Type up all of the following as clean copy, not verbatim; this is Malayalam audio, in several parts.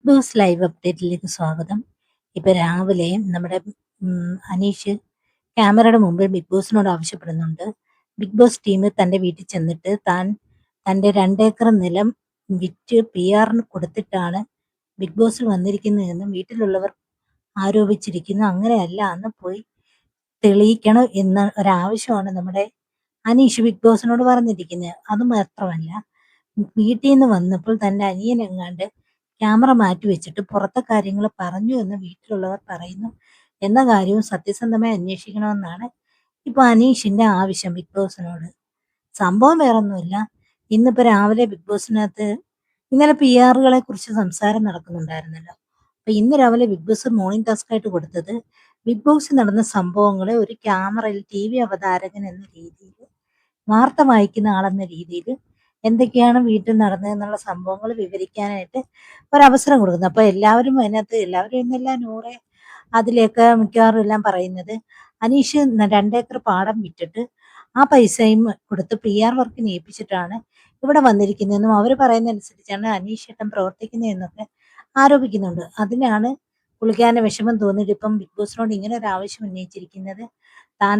ബോസ് ലൈവ് അപ്ഡേറ്റിലേക്ക് സ്വാഗതം. ഇപ്പൊ രാവിലെ നമ്മുടെ അനീഷ് ക്യാമറയുടെ മുമ്പിൽ ബിഗ് ബോസിനോട് ആവശ്യപ്പെടുന്നുണ്ട്. ബിഗ് ബോസ് ടീം തന്റെ വീട്ടിൽ ചെന്നിട്ട് തന്റെ 2 ഏക്കർ നിലം വിറ്റ് PR കൊടുത്തിട്ടാണ് ബിഗ് ബോസിൽ വന്നിരിക്കുന്നതെന്നും വീട്ടിലുള്ളവർ ആരോപിച്ചിരിക്കുന്നു. അങ്ങനെയല്ല എന്ന് പോയി തെളിയിക്കണം എന്ന ഒരാവശ്യമാണ് നമ്മുടെ അനീഷ് ബിഗ് ബോസിനോട് പറഞ്ഞിരിക്കുന്നത്. അത് മാത്രമല്ല, വീട്ടിൽ നിന്ന് വന്നപ്പോൾ തന്റെ അനിയനെങ്ങാണ്ട് ക്യാമറ മാറ്റി വെച്ചിട്ട് പുറത്തെ കാര്യങ്ങൾ പറഞ്ഞു എന്ന് വീട്ടിലുള്ളവർ പറയുന്നു എന്ന കാര്യവും സത്യസന്ധമായി അന്വേഷിക്കണമെന്നാണ് ഇപ്പൊ അനീഷിന്റെ ആവശ്യം ബിഗ് ബോസിനോട്. സംഭവം വേറൊന്നുമില്ല. ഇന്നിപ്പോ രാവിലെ ബിഗ് ബോസിനകത്ത് ഇന്നലെ PR കുറിച്ച് സംസാരം നടക്കുന്നുണ്ടായിരുന്നല്ലോ. അപ്പൊ ഇന്ന് രാവിലെ ബിഗ് ബോസ് മോർണിംഗ് ടാസ്ക് ആയിട്ട് കൊടുത്തത് ബിഗ് ബോസിൽ നടന്ന സംഭവങ്ങളെ ഒരു ക്യാമറയിൽ TV അവതാരകൻ എന്ന രീതിയിൽ, വാർത്ത വായിക്കുന്ന ആളെന്ന രീതിയിൽ എന്തൊക്കെയാണ് വീട്ടിൽ നടന്നതെന്നുള്ള സംഭവങ്ങൾ വിവരിക്കാനായിട്ട് ഒരവസരം കൊടുക്കുന്നത്. അപ്പൊ എല്ലാവരും എല്ലാവരും എന്നല്ല, നൂറെ അതിലേക്ക് മിക്കവാറും എല്ലാം പറയുന്നത് അനീഷ് 2 ഏക്കർ പാടം വിറ്റിട്ട് ആ പൈസയും കൊടുത്ത് PR വർക്കിന് ഏൽപ്പിച്ചിട്ടാണ് ഇവിടെ വന്നിരിക്കുന്നതെന്നും അവർ പറയുന്ന അനുസരിച്ചാണ് അനീഷ് ഏട്ടൻ പ്രവർത്തിക്കുന്നതെന്നൊക്കെ ആരോപിക്കുന്നുണ്ട്. അതിനാണ് പുള്ളിക്കാരന് വിഷമം തോന്നിയിട്ട് ഇപ്പം ബിഗ് ബോസിനോട് ഇങ്ങനെ ഒരു ആവശ്യം ഉന്നയിച്ചിരിക്കുന്നത്. താൻ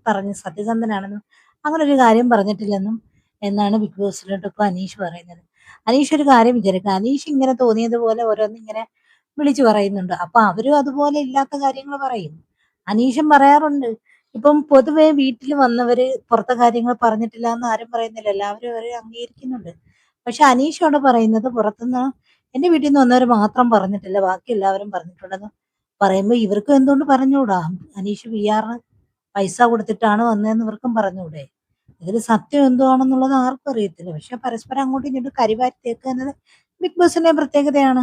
പറഞ്ഞ് സത്യസന്ധനാണെന്നും അങ്ങനെ ഒരു കാര്യം പറഞ്ഞിട്ടില്ലെന്നും എന്നാണ് ബിഗ് ബോസിലോട്ട് ഇപ്പൊ അനീഷ് പറയുന്നത്. അനീഷ് ഒരു കാര്യം വിചാരിക്കുക, അനീഷ് ഇങ്ങനെ തോന്നിയതുപോലെ ഓരോന്ന് ഇങ്ങനെ വിളിച്ചു പറയുന്നുണ്ട്. അപ്പൊ അവരും അതുപോലെ ഇല്ലാത്ത കാര്യങ്ങൾ പറയും. അനീഷും പറയാറുണ്ട്. ഇപ്പം പൊതുവെ വീട്ടിൽ വന്നവര് പുറത്തെ കാര്യങ്ങൾ പറഞ്ഞിട്ടില്ല എന്ന് ആരും പറയുന്നില്ല, എല്ലാവരും അവരെ അംഗീകരിക്കുന്നുണ്ട്. പക്ഷെ അനീഷോട് പറയുന്നത് പുറത്തുനിന്ന് എന്റെ വീട്ടിൽ നിന്ന് വന്നവർ മാത്രം പറഞ്ഞിട്ടില്ല, ബാക്കി എല്ലാവരും പറഞ്ഞിട്ടുണ്ടെന്ന് പറയുമ്പോ ഇവർക്കും എന്തുകൊണ്ട് പറഞ്ഞുകൂടാ? അനീഷ് PR പൈസ കൊടുത്തിട്ടാണ് വന്നതെന്ന് ഇവർക്കും പറഞ്ഞൂടെ? ഇതിൽ സത്യം എന്തുവാണെന്നുള്ളത് ആർക്കും അറിയത്തില്ല. പക്ഷെ പരസ്പരം അങ്ങോട്ടും ഇങ്ങോട്ടും കരിവാരി തേക്കുക എന്നത് ബിഗ് ബോസിന്റെ പ്രത്യേകതയാണ്.